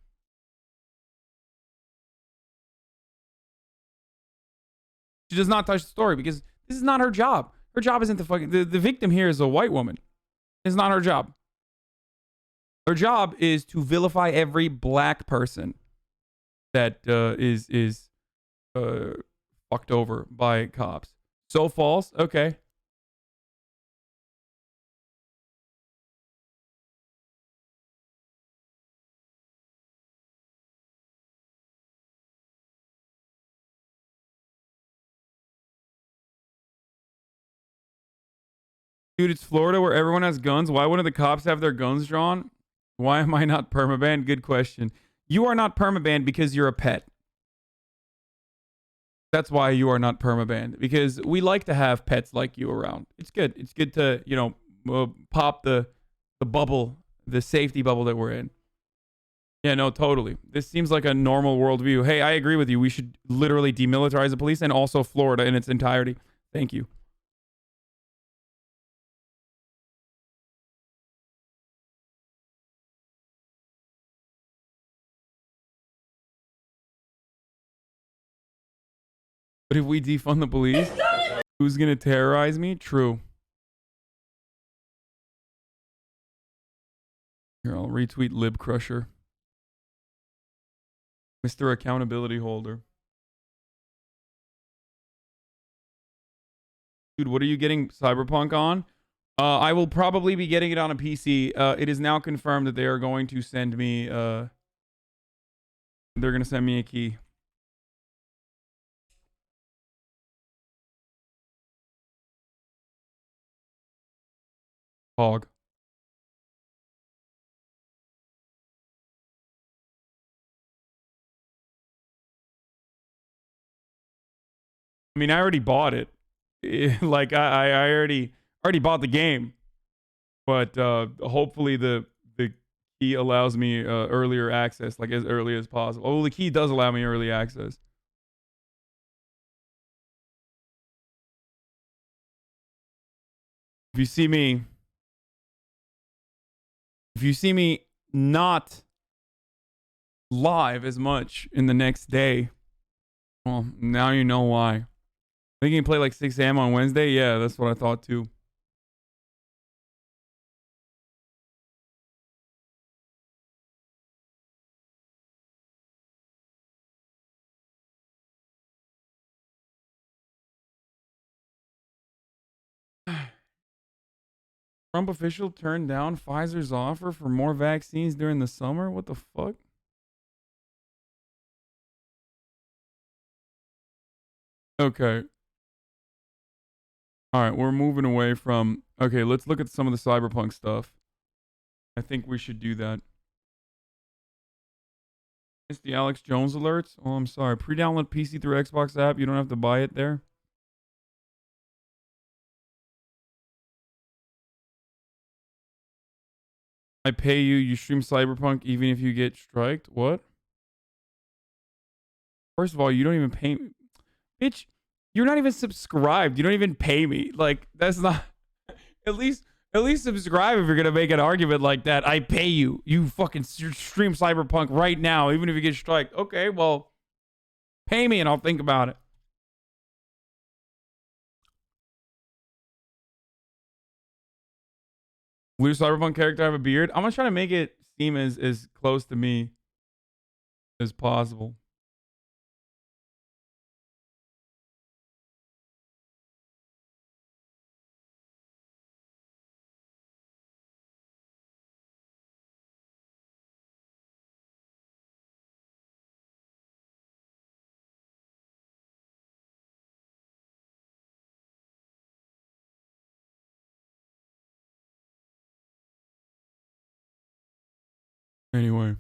She does not touch the story because this is not her job. Her job isn't to fucking the victim here is a white woman. It's not her job. Her job is to vilify every black person that is fucked over by cops. So false. Okay. Dude, it's Florida where everyone has guns. Why wouldn't the cops have their guns drawn? Why am I not permabanned? Good question. You are not permabanned because you're a pet. That's why you are not permabanned. Because we like to have pets like you around. It's good. It's good to, pop the bubble, the safety bubble that we're in. Yeah, no, totally. This seems like a normal worldview. Hey, I agree with you. We should literally demilitarize the police and also Florida in its entirety. Thank you. But if we defund the police, who's going to terrorize me? True. Here, I'll retweet Lib Crusher. Mr. Accountability Holder. Dude, what are you getting Cyberpunk on? I will probably be getting it on a PC. It is now confirmed that they are going to send me... they're going to send me a key. Hog. I mean, I already bought it. Like, I already bought the game. But hopefully the key allows me earlier access, like as early as possible. Oh, the key does allow me early access. If you see me not live as much in the next day, well, now you know why. I think you can play like 6 a.m. on Wednesday. Yeah, that's what I thought too. Trump official turned down Pfizer's offer for more vaccines during the summer? What the fuck? Okay. All right, we're moving away from... Okay, let's look at some of the Cyberpunk stuff. I think we should do that. It's the Alex Jones alerts? Oh, I'm sorry. Pre-download PC through Xbox app. You don't have to buy it there. I pay you. You stream Cyberpunk even if you get striked. What? First of all, you don't even pay me. Bitch, you're not even subscribed. You don't even pay me. Like, that's not... At least subscribe if you're going to make an argument like that. I pay you. You fucking stream Cyberpunk right now, even if you get striked. Okay, well, pay me and I'll think about it. Will your Cyberpunk character have a beard? I'm going to try to make it seem as close to me as possible. Anyway.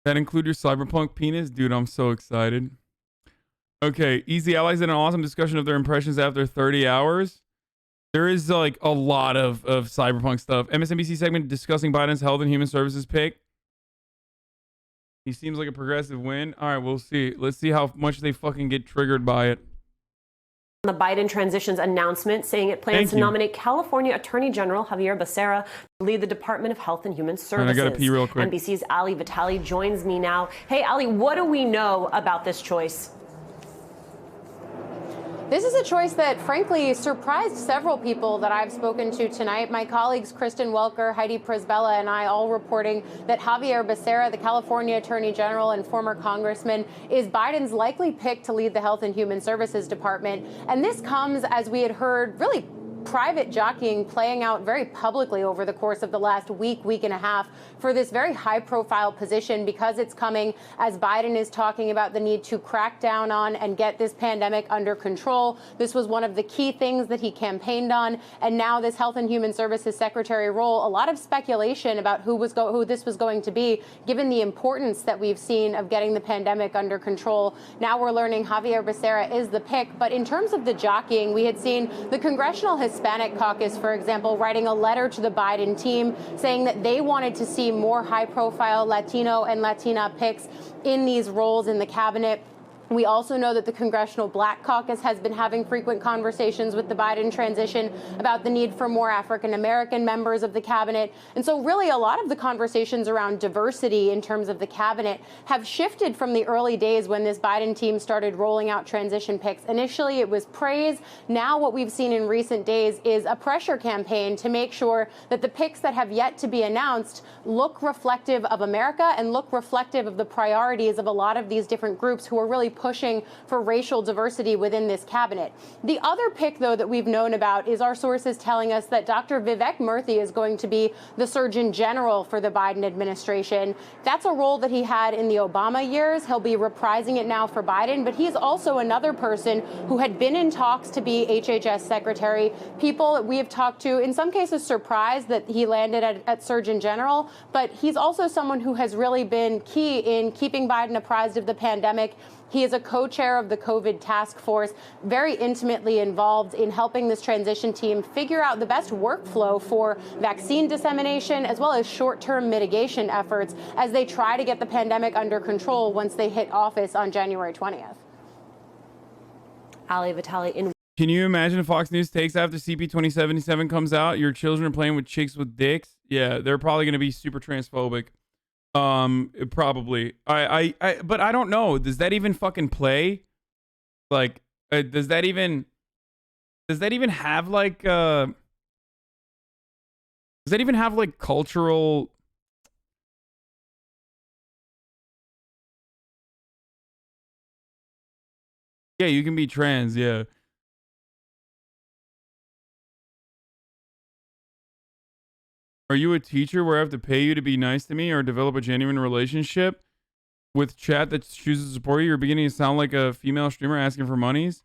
That include your cyberpunk penis? Dude, I'm so excited. Okay, Easy Allies had an awesome discussion of their impressions after 30 hours. There is like a lot of cyberpunk stuff. MSNBC segment discussing Biden's health and human services pick. He seems like a progressive win. All right, we'll see. Let's see how much they fucking get triggered by it. The Biden transition's announcement saying it plans to nominate California Attorney General Javier Becerra to lead the Department of Health and Human Services. I gotta pee real quick. NBC's Ali Vitali joins me now. Hey, Ali, what do we know about this choice? This is a choice that, frankly, surprised several people that I've spoken to tonight. My colleagues Kristen Welker, Heidi Prisbella, and I all reporting that Javier Becerra, the California Attorney General and former congressman, is Biden's likely pick to lead the Health and Human Services Department. And this comes as we had heard really private jockeying playing out very publicly over the course of the last week and a half for this very high-profile position, because it's coming as Biden is talking about the need to crack down on and get this pandemic under control. This was one of the key things that he campaigned on, and now this Health and Human Services Secretary role, a lot of speculation about who this was going to be, given the importance that we've seen of getting the pandemic under control. Now we're learning Javier Becerra is the pick, but in terms of the jockeying, we had seen the Congressional Hispanic Caucus, for example, writing a letter to the Biden team saying that they wanted to see more high-profile Latino and Latina picks in these roles in the cabinet. We also know that the Congressional Black Caucus has been having frequent conversations with the Biden transition about the need for more African-American members of the cabinet. And so really a lot of the conversations around diversity in terms of the cabinet have shifted from the early days when this Biden team started rolling out transition picks. Initially, it was praise. Now what we've seen in recent days is a pressure campaign to make sure that the picks that have yet to be announced look reflective of America and look reflective of the priorities of a lot of these different groups who are really pushing for racial diversity within this cabinet. The other pick, though, that we've known about is our sources telling us that Dr. Vivek Murthy is going to be the Surgeon General for the Biden administration. That's a role that he had in the Obama years. He'll be reprising it now for Biden, but he's also another person who had been in talks to be HHS Secretary. People that we have talked to, in some cases surprised that he landed at Surgeon General, but he's also someone who has really been key in keeping Biden apprised of the pandemic. He is a co-chair of the COVID task force, very intimately involved in helping this transition team figure out the best workflow for vaccine dissemination as well as short-term mitigation efforts as they try to get the pandemic under control once they hit office on January 20th. Ali Vitali in. Can you imagine if Fox News takes after CP2077 comes out? Your children are playing with chicks with dicks? Yeah, they're probably going to be super transphobic. Probably. But I don't know. Does that even fucking play? Like, does that even have like, does that even have like cultural? Yeah, you can be trans. Yeah. Are you a teacher where I have to pay you to be nice to me or develop a genuine relationship with chat that chooses to support you? You're beginning to sound like a female streamer asking for monies.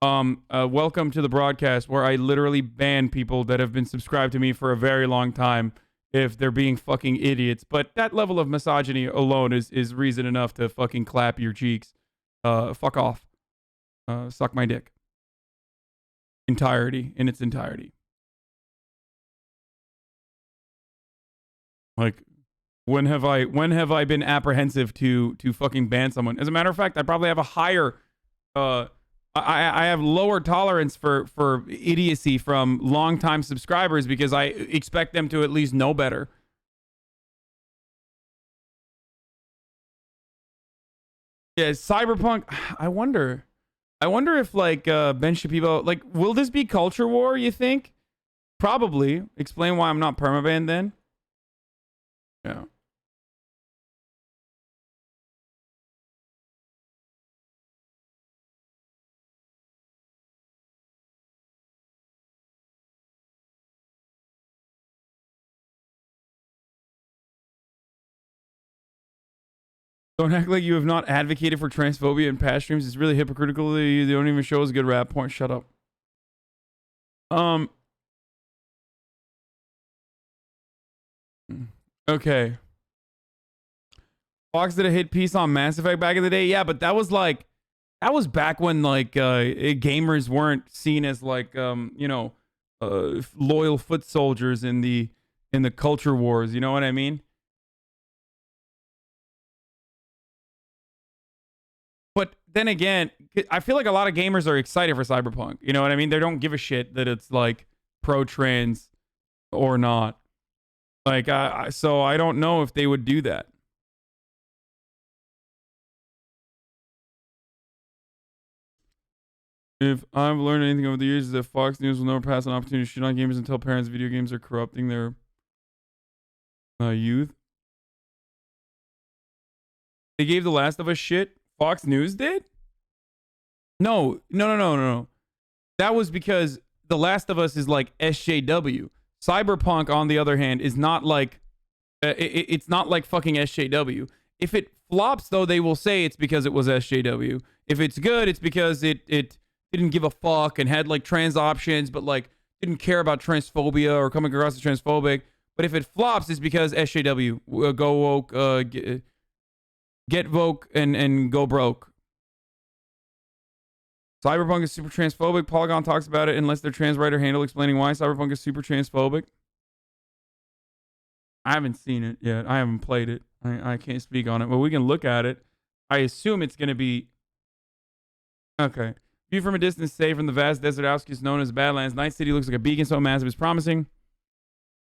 Welcome to the broadcast where I literally ban people that have been subscribed to me for a very long time if they're being fucking idiots. But that level of misogyny alone is reason enough to fucking clap your cheeks. Fuck off. Suck my dick. In its entirety. Like, when have I been apprehensive to fucking ban someone? As a matter of fact, I probably have a higher, I have lower tolerance for idiocy from longtime subscribers because I expect them to at least know better. Yeah, Cyberpunk. I wonder if like Ben Shapiro, like, will this be culture war? You think? Probably. Explain why I'm not permabanned then. Yeah. Don't act like you have not advocated for transphobia in past streams. It's really hypocritical. They don't even show us a good rap point. Shut up. Okay. Fox did a hit piece on Mass Effect back in the day. Yeah, but that was back when like gamers weren't seen as like loyal foot soldiers in the culture wars. You know what I mean? But then again, I feel like a lot of gamers are excited for Cyberpunk. You know what I mean? They don't give a shit that it's like pro-trans or not. Like, so I don't know if they would do that. If I've learned anything over the years, is that Fox News will never pass an opportunity to shit on gamers and tell parents video games are corrupting their youth. They gave The Last of Us shit. Fox News did? No. That was because The Last of Us is like SJW. Cyberpunk, on the other hand, is not like it's not like fucking SJW. If it flops, though, they will say it's because it was SJW. If it's good, it's because it didn't give a fuck and had like trans options, but like didn't care about transphobia or coming across as transphobic. But if it flops, it's because SJW, go woke, get woke and go broke. Cyberpunk is super transphobic. Polygon talks about it unless their trans writer handle explaining why Cyberpunk is super transphobic. I haven't seen it yet. I haven't played it. I can't speak on it, but we can look at it. I assume it's going to be... Okay. View from a distance, safe from the vast desert outskirts known as Badlands. Night City looks like a beacon so massive it's promising.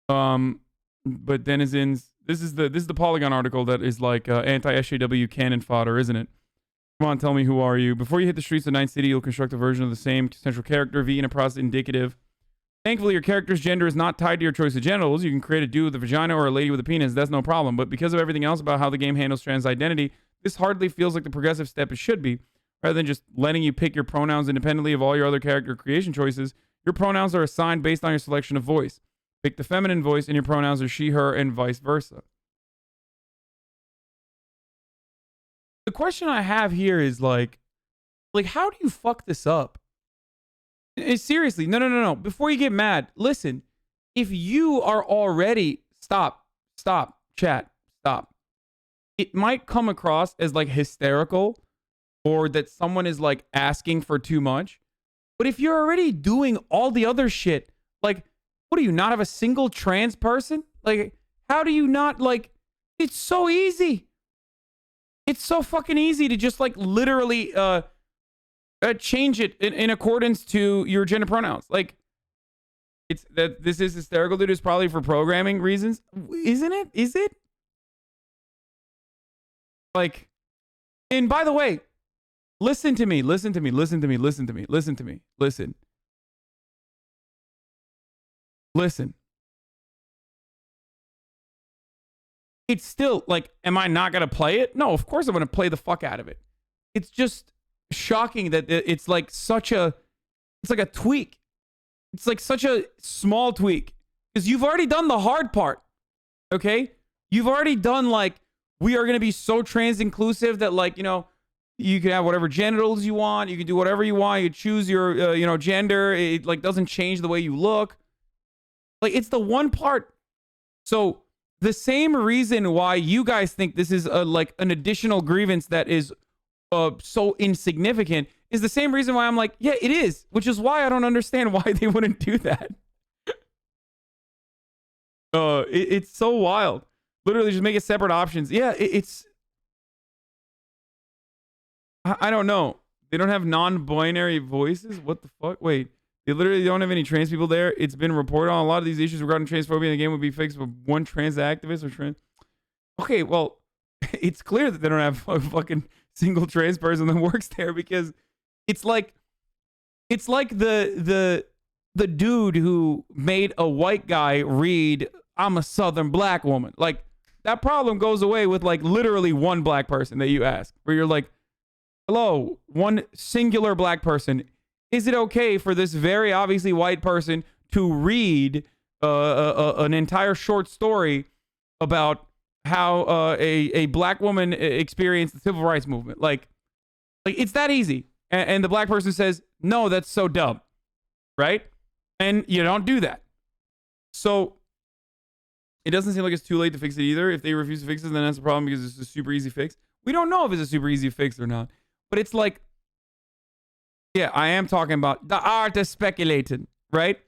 But denizens... This is the Polygon article that is like anti-SJW cannon fodder, isn't it? Come on, tell me, who are you? Before you hit the streets of Night City, you'll construct a version of the same central character, V, in a process indicative. Thankfully, your character's gender is not tied to your choice of genitals. You can create a dude with a vagina or a lady with a penis. That's no problem. But because of everything else about how the game handles trans identity, this hardly feels like the progressive step it should be. Rather than just letting you pick your pronouns independently of all your other character creation choices, your pronouns are assigned based on your selection of voice. Pick the feminine voice, and your pronouns are she, her, and vice versa. The question I have here is like how do you fuck this up? Seriously, no. Before you get mad, listen. If you are already... Stop, chat, stop. It might come across as like hysterical or that someone is like asking for too much. But if you're already doing all the other shit, like, what do you not have a single trans person? Like, how do you not like... It's so easy. It's so fucking easy to just like literally change it in accordance to your gender pronouns. Like, it's that this is hysterical, dude. Is probably for programming reasons, isn't it? Is it? Like, and by the way, listen to me. Listen. It's still like, am I not going to play it? No, of course I'm going to play the fuck out of it. It's just shocking that it's like it's like a tweak. It's like such a small tweak because you've already done the hard part. Okay. You've already done like, we are going to be so trans inclusive that like, you know, you can have whatever genitals you want. You can do whatever you want. You choose your, gender. It like doesn't change the way you look. Like, it's the one part. So the same reason why you guys think this is like an additional grievance that is so insignificant is the same reason why I'm like, yeah, it is, which is why I don't understand why they wouldn't do that. It's so wild. Literally just make it separate options. Yeah, I don't know. They don't have non-binary voices? What the fuck? Wait. They literally don't have any trans people there. It's been reported on a lot of these issues regarding transphobia in the game would be fixed with one trans activist or trans. Okay, well, it's clear that they don't have a fucking single trans person that works there because it's like the dude who made a white guy read "I'm a Southern black woman." Like, that problem goes away with like literally one black person that you ask, where you're like, hello, one singular black person. Is it okay for this very obviously white person to read an entire short story about how a black woman experienced the civil rights movement? Like it's that easy. And the black person says, no, that's so dumb. Right? And you don't do that. So It doesn't seem like it's too late to fix it either. If they refuse to fix it, then that's a problem because it's a super easy fix. We don't know if it's a super easy fix or not. But it's like, yeah, I am talking about the art of speculating, right?